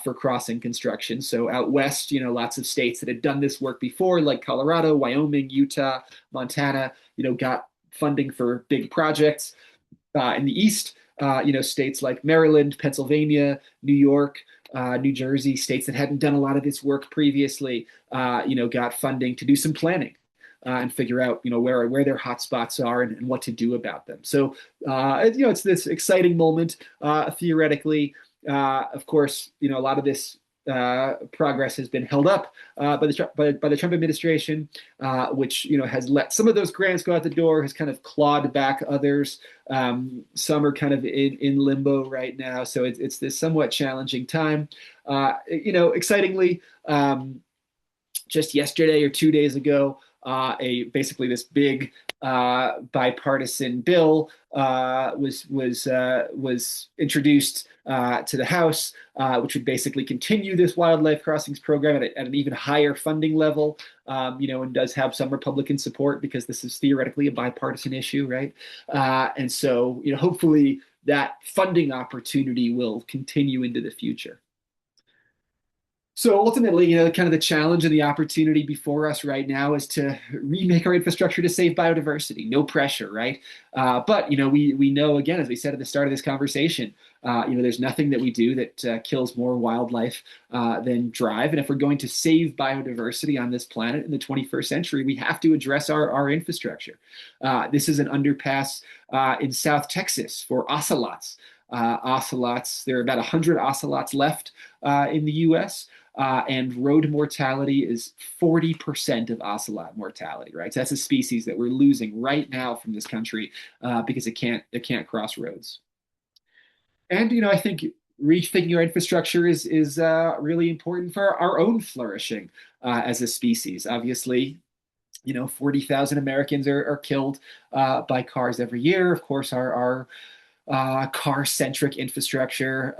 [SPEAKER 3] for crossing construction. So out west, lots of states that had done this work before, like Colorado, Wyoming, Utah, Montana, got funding for big projects. In the east, states like Maryland, Pennsylvania, New York, New Jersey, states that hadn't done a lot of this work previously, got funding to do some planning and figure out, where their hotspots are and what to do about them. So, it's this exciting moment. Theoretically, of course, a lot of this progress has been held up by the Trump administration, which has let some of those grants go out the door, has kind of clawed back others. Some are kind of in limbo right now, so it's this somewhat challenging time. Excitingly, just yesterday or 2 days ago, basically this big bipartisan bill was introduced to the House, which would basically continue this wildlife crossings program at an even higher funding level. And does have some Republican support because this is theoretically a bipartisan issue, right? And so, hopefully that funding opportunity will continue into the future. So ultimately, kind of the challenge and the opportunity before us right now is to remake our infrastructure to save biodiversity. No pressure, right? But we know, again, as we said at the start of this conversation, there's nothing that we do that kills more wildlife than drive. And if we're going to save biodiversity on this planet in the 21st century, we have to address our infrastructure. This is an underpass in South Texas for ocelots. Ocelots, there are about 100 ocelots left in the U.S. And road mortality is 40% of ocelot mortality, right? So that's a species that we're losing right now from this country because it can't cross roads. And I think rethinking our infrastructure is really important for our own flourishing as a species. Obviously, 40,000 Americans are killed by cars every year. Of course, our car-centric infrastructure,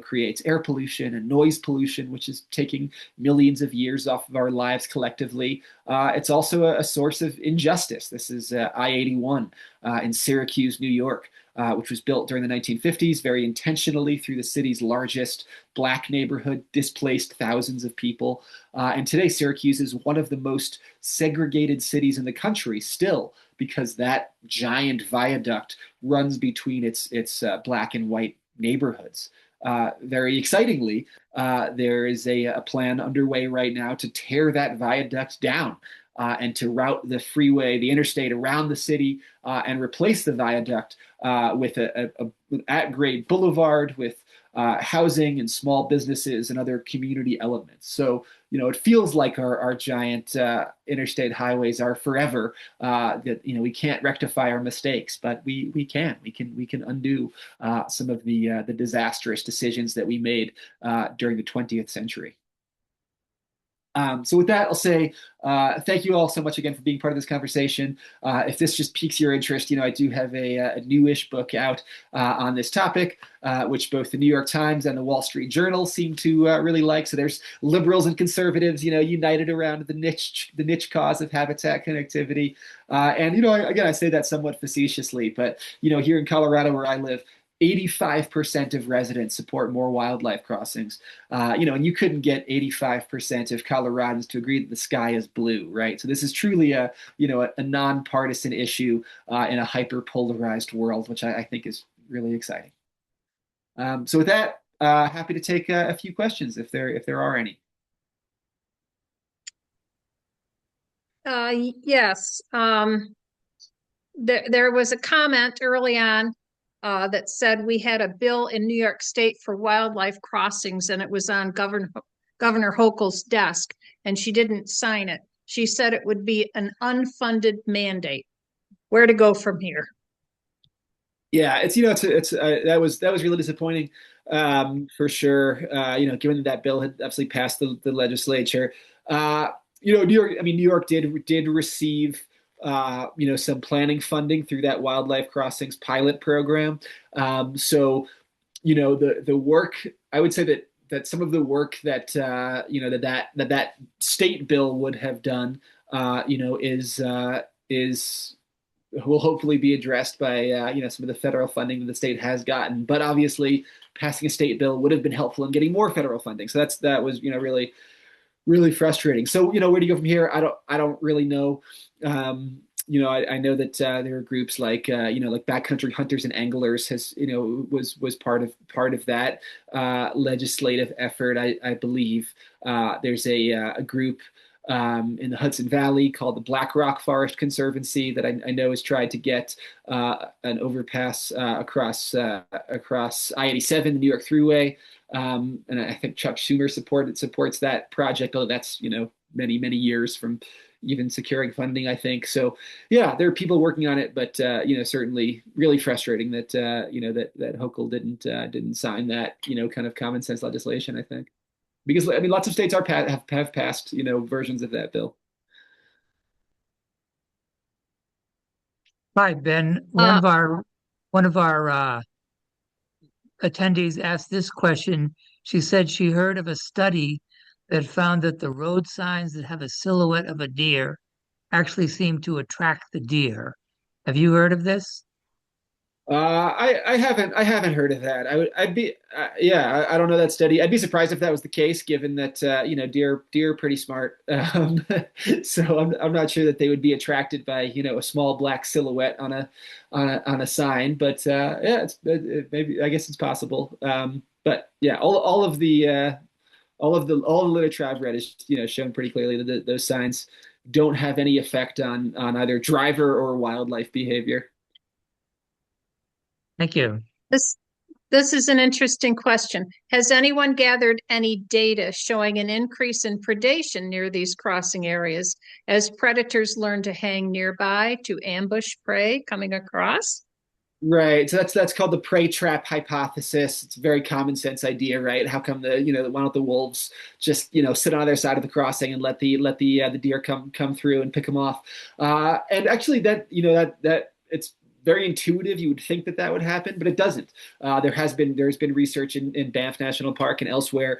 [SPEAKER 3] creates air pollution and noise pollution, which is taking millions of years off of our lives collectively. It's also a source of injustice. This is I-81 in Syracuse, New York, which was built during the 1950s very intentionally through the city's largest Black neighborhood, displaced thousands of people. And today, Syracuse is one of the most segregated cities in the country still, because that giant viaduct runs between its Black and white neighborhoods. Very excitingly, there is a plan underway right now to tear that viaduct down and to route the freeway, the interstate around the city and replace the viaduct with a at-grade boulevard with housing and small businesses and other community elements. So, it feels like our giant interstate highways are forever, that, we can't rectify our mistakes, but we can undo some of the disastrous decisions that we made during the 20th century. So with that, I'll say thank you all so much again for being part of this conversation. If this just piques your interest, I do have a newish book out on this topic, which both the New York Times and the Wall Street Journal seem to really like. So there's liberals and conservatives, united around the niche cause of habitat connectivity. And again, I say that somewhat facetiously, but here in Colorado where I live, 85% of residents support more wildlife crossings. And you couldn't get 85% of Coloradans to agree that the sky is blue, right? So this is truly a nonpartisan issue in a hyper-polarized world, which I think is really exciting. So with that, happy to take a few questions if there are any.
[SPEAKER 2] Yes. There was a comment early on that said we had a bill in New York State for wildlife crossings, and it was on Governor Hochul's desk, and she didn't sign it. She said it would be an unfunded mandate. Where to go from here?
[SPEAKER 3] Yeah, that was really disappointing, for sure. Given that bill had absolutely passed the legislature. New York did receive some planning funding through that wildlife crossings pilot program. So, the work, I would say that some of the work that that state bill would have done, will hopefully be addressed by some of the federal funding that the state has gotten. But obviously, passing a state bill would have been helpful in getting more federal funding. So that was really, really frustrating. So where do you go from here? I don't really know. I know that there are groups like like Backcountry Hunters and Anglers was part of that legislative effort. I believe there's a group in the Hudson Valley called the Black Rock Forest Conservancy that I know has tried to get an overpass across I-87, the New York Thruway. And I think Chuck Schumer supports that project, although that's many years from even securing funding, I think. So yeah, there are people working on it, but certainly really frustrating that that Hochul didn't sign that kind of common sense legislation, I think. Because lots of states have passed versions of that bill.
[SPEAKER 4] Hi, Ben.
[SPEAKER 2] Uh,
[SPEAKER 4] One of our attendees asked this question. She said she heard of a study that found that the road signs that have a silhouette of a deer actually seem to attract the deer. Have you heard of this?
[SPEAKER 3] I haven't heard of that. I'd be yeah, I don't know that study. I'd be surprised if that was the case, given that deer are pretty smart. So I'm not sure that they would be attracted by a small black silhouette on a sign. But yeah, maybe I guess it's possible. But yeah, all the literature I've read is shown pretty clearly that those signs don't have any effect on either driver or wildlife behavior.
[SPEAKER 4] Thank you.
[SPEAKER 2] this this is an interesting question. Has anyone gathered any data showing an increase in predation near these crossing areas as predators learn to hang nearby to ambush prey coming across?
[SPEAKER 3] Right. So that's called the prey trap hypothesis. It's a very common sense idea, right? How come why don't the wolves just sit on the other side of the crossing and let the deer come through and pick them off? And actually, that it's very intuitive. You would think that would happen, but it doesn't. There's been research in Banff National Park and elsewhere,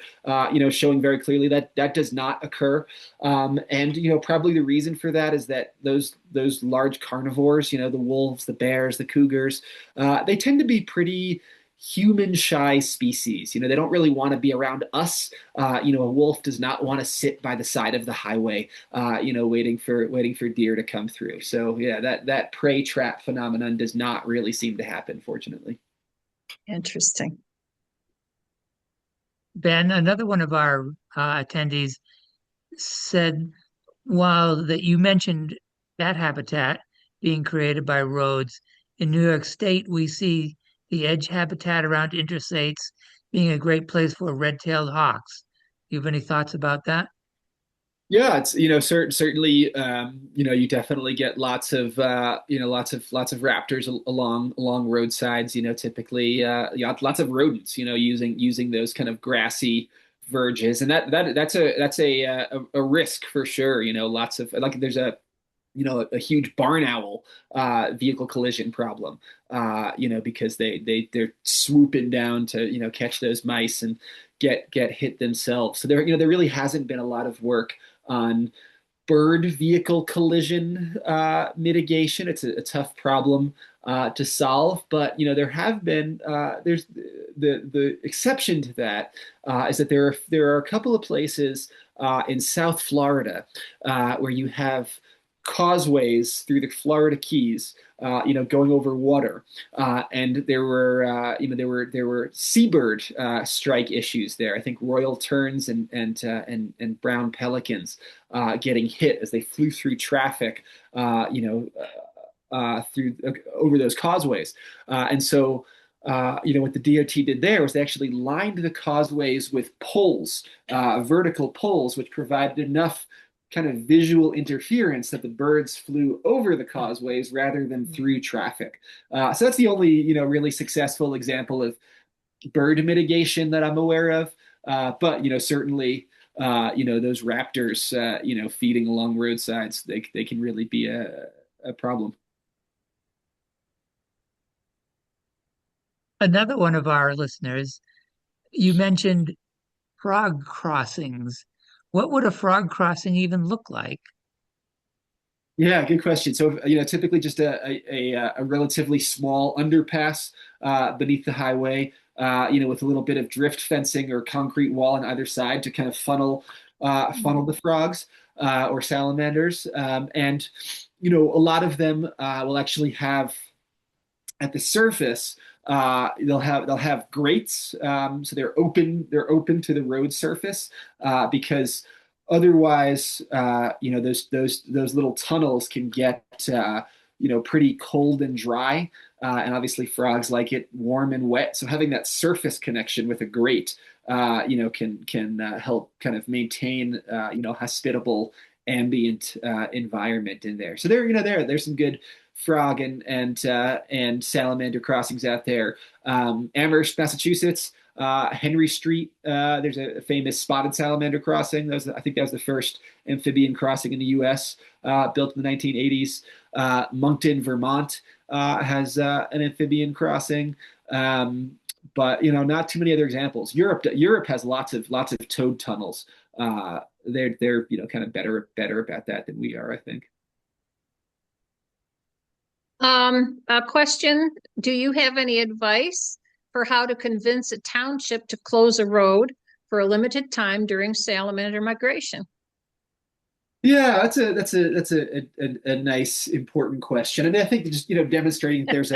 [SPEAKER 3] showing very clearly that that does not occur. And probably the reason for that is that those large carnivores, the wolves, the bears, the cougars, they tend to be pretty human shy species. They don't really want to be around us. A wolf does not want to sit by the side of the highway, waiting for deer to come through. So yeah, that prey trap phenomenon does not really seem to happen, fortunately.
[SPEAKER 2] Interesting.
[SPEAKER 4] Ben, another one of our attendees said, while that you mentioned that habitat being created by roads, in New York State, we see the edge habitat around interstates being a great place for red-tailed hawks. You have any thoughts about that?
[SPEAKER 3] Yeah, it's certainly you definitely get lots of raptors along roadsides. Typically lots of rodents. Using those kind of grassy verges, and that's a risk for sure. Lots of like there's a huge barn owl vehicle collision problem. Because they're swooping down to catch those mice and get hit themselves. So there really hasn't been a lot of work on bird vehicle collision mitigation. It's a tough problem to solve, but there have been there's the exception to that is that there are a couple of places in South Florida where you have causeways through the Florida Keys, going over water, and there were seabird strike issues there. I think royal terns and brown pelicans getting hit as they flew through traffic, through over those causeways, and so. What the DOT did there was they actually lined the causeways with poles, vertical poles, which provided enough kind of visual interference that the birds flew over the causeways rather than through traffic. So that's the only, really successful example of bird mitigation that I'm aware of. But certainly, those raptors, feeding along roadsides, they can really be a problem.
[SPEAKER 4] Another one of our listeners, you mentioned frog crossings. What would a frog crossing even look like?
[SPEAKER 3] Yeah, good question. So, typically just a relatively small underpass beneath the highway, with a little bit of drift fencing or concrete wall on either side to kind of funnel the frogs or salamanders. And a lot of them will actually have at the surface. They'll have grates, so they're open to the road surface because otherwise, those little tunnels can get pretty cold and dry, and obviously frogs like it warm and wet. So having that surface connection with a grate, can help kind of maintain hospitable ambient environment in there. So there's some good frog and salamander crossings out there. Amherst, Massachusetts, Henry Street, there's a famous spotted salamander crossing. I think that was the first amphibian crossing in the U.S., built in the 1980s. Moncton, Vermont, has an amphibian crossing. But not too many other examples. Europe has lots of toad tunnels. They're kind of better about that than we are, I think.
[SPEAKER 2] A question, do you have any advice for how to convince a township to close a road for a limited time during salamander migration?
[SPEAKER 3] Yeah, that's a nice important question, and I think just demonstrating there's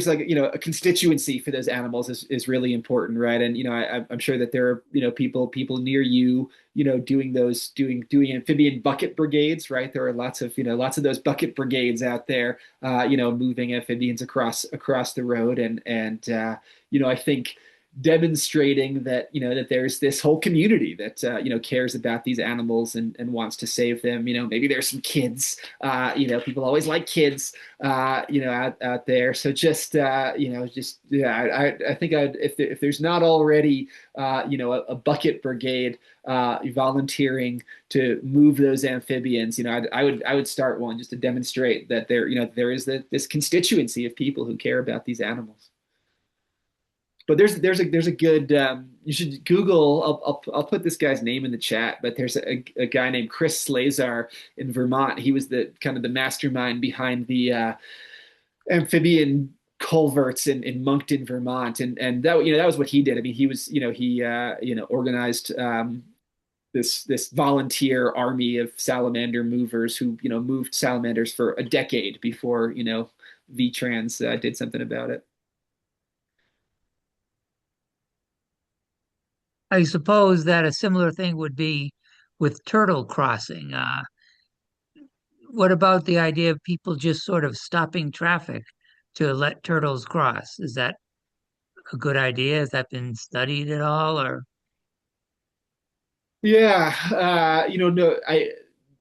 [SPEAKER 3] like a constituency for those animals is really important, right? And I'm sure that there are people near you doing amphibian bucket brigades, right? There are lots of those bucket brigades out there, moving amphibians across the road, and I think demonstrating that there's this whole community that cares about these animals and wants to save them. Maybe there's some kids. People always like kids. Out there. So I think if there's not already a bucket brigade volunteering to move those amphibians, I would start one just to demonstrate that there is this constituency of people who care about these animals. But there's a good you should Google. I'll put this guy's name in the chat. But there's a guy named Chris Slazar in Vermont. He was the kind of the mastermind behind the amphibian culverts in Moncton, Vermont, and that was what he did. I mean, he was he organized this volunteer army of salamander movers who moved salamanders for a decade before VTrans did something about it.
[SPEAKER 4] I suppose that a similar thing would be with turtle crossing. What about the idea of people just sort of stopping traffic to let turtles cross? Is that a good idea? Has that been studied at all? Or
[SPEAKER 3] Yeah,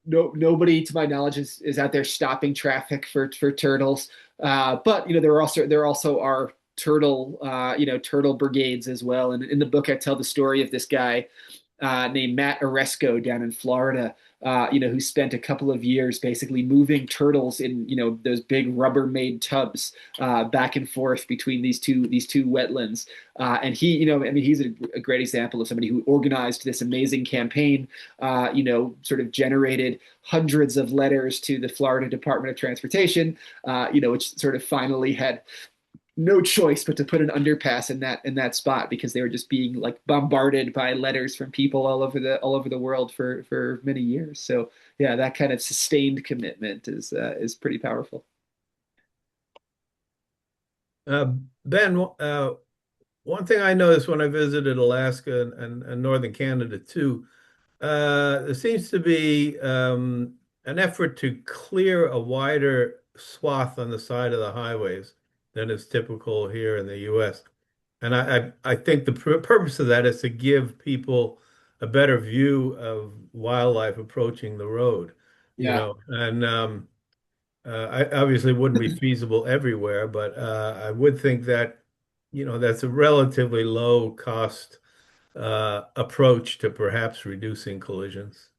[SPEAKER 3] nobody to my knowledge is out there stopping traffic for turtles. But there also are turtle brigades as well. And in the book, I tell the story of this guy named Matt Oresco down in Florida, who spent a couple of years basically moving turtles in, those big Rubbermaid tubs back and forth between these two wetlands. And he's a great example of somebody who organized this amazing campaign, sort of generated hundreds of letters to the Florida Department of Transportation, which sort of finally had no choice but to put an underpass in that spot because they were just being like bombarded by letters from people all over the world for many years. So yeah, that kind of sustained commitment is pretty powerful.
[SPEAKER 1] Ben, one thing I noticed when I visited Alaska and northern Canada too, there seems to be an effort to clear a wider swath on the side of the highways than is typical here in the U.S. And I think the purpose of that is to give people a better view of wildlife approaching the road,
[SPEAKER 3] Yeah.
[SPEAKER 1] And I obviously wouldn't be feasible everywhere, but I would think that, that's a relatively low cost approach to perhaps reducing collisions.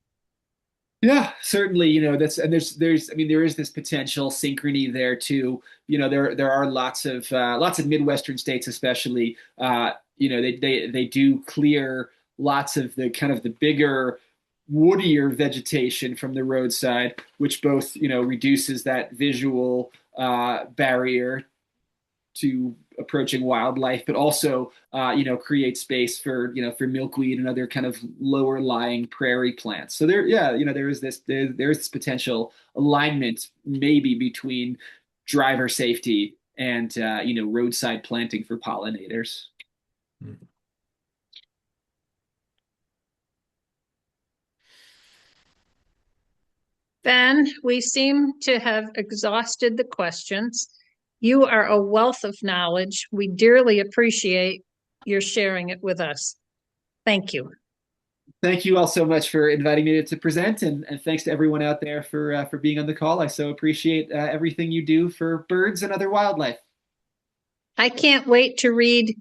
[SPEAKER 3] Yeah, certainly, there is this potential synchrony there too. There are lots of Midwestern states, especially, they do clear lots of the kind of the bigger, woodier vegetation from the roadside, which both, reduces that visual barrier to approaching wildlife, but also create space for milkweed and other kind of lower lying prairie plants. So there is this potential alignment maybe between driver safety and roadside planting for pollinators.
[SPEAKER 1] Mhm.
[SPEAKER 2] Ben, we seem to have exhausted the questions. You are a wealth of knowledge. We dearly appreciate your sharing it with us. Thank you.
[SPEAKER 3] Thank you all so much for inviting me to present, and thanks to everyone out there for being on the call. I so appreciate everything you do for birds and other wildlife.
[SPEAKER 2] I can't wait to read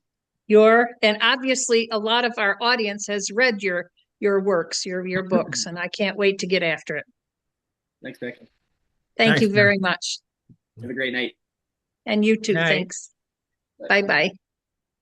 [SPEAKER 2] and obviously a lot of our audience has read your works, your books, and I can't wait to get after it.
[SPEAKER 3] Thanks, Becky.
[SPEAKER 2] Thank
[SPEAKER 1] Thanks,
[SPEAKER 2] you
[SPEAKER 1] Ben.
[SPEAKER 2] very much.
[SPEAKER 3] Have a great night.
[SPEAKER 2] And you too.
[SPEAKER 4] Night.
[SPEAKER 2] Thanks. Bye-bye.